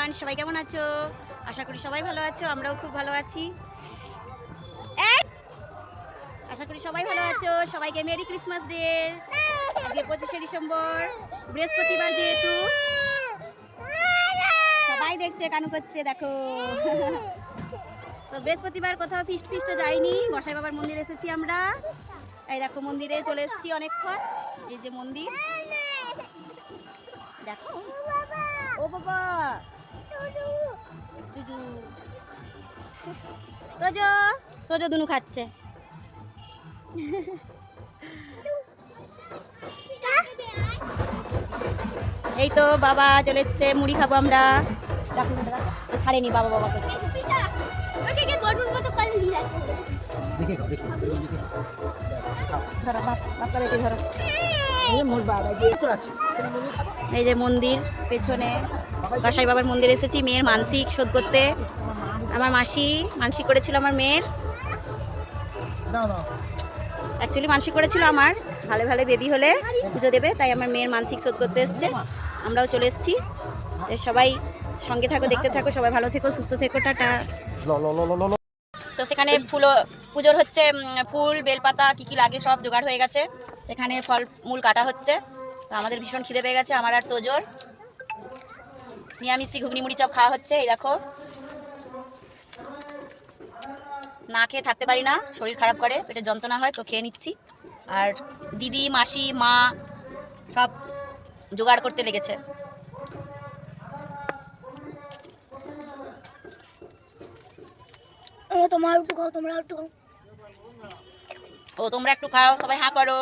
Everyone, সবাই কেমন আছো? আশা করি সবাই ভালো আছো, আমরাও খুব ভালো আছি। আশা করি সবাই ভালো আছো। সবাইকে মেরি ক্রিসমাস ডে। আজকে 25শে ডিসেম্বর, বৃহস্পতিবার যেহেতু সবাই দেখছে, কানু করছে, দেখো। তো বৃহস্পতিবার কোথাও ফিস্টে যাইনি, গোসাই বাবার মন্দির এসেছি আমরা। এই দেখো মন্দিরে চলে এসেছি অনেকক্ষণ। এই যে মন্দির দেখো। ও বাবা তুজু তোজো তোজো দুনু খাচ্ছে। এই তো বাবা চলে এসছে, মুড়ি খাবো আমরা। ছাড়েনি বাবা বাবা করছে। ধরো বাপটা বেটে ধরো। এই যে মন্দির পেছনে গোসাই বাবার মন্দির এসেছি মেয়ের মানসিক শোধ করতে। আমার মাসি মানসিক করেছিল আমার মেয়ের, অ্যাকচুয়ালি মানসিক করেছিল আমার ভালো ভালো বেবি হলে পুজো দেবে, তাই আমার মেয়ের মানসিক শোধ করতে এসছে। আমরাও চলে এসেছি। সবাই সঙ্গে থাকো, দেখতে থাকো, সবাই ভালো থেকো, সুস্থ থেকো, টাটা। তো সেখানে পুজোর হচ্ছে ফুল বেলপাতা কী কী লাগে সব জোগাড় হয়ে গেছে। সেখানে ফল মূল কাটা হচ্ছে। তো আমাদের ভীষণ খিদে পেয়ে গেছে, আমার আর তোজোর। নিরামিষি ঘুগনি মুড়ি চপ খাওয়া হচ্ছে। এই দেখো, না খেয়ে থাকতে পারি না, শরীর খারাপ করে, পেটে যন্ত্রণা হয়, তো খেয়ে নিচ্ছি। আর দিদি মাসি মা সব জোগাড় করতে লেগেছে। তোমরা একটু খাও, তোমরা একটু খাও। ও তোমরা একটু খাও, সবাই হাঁ করো।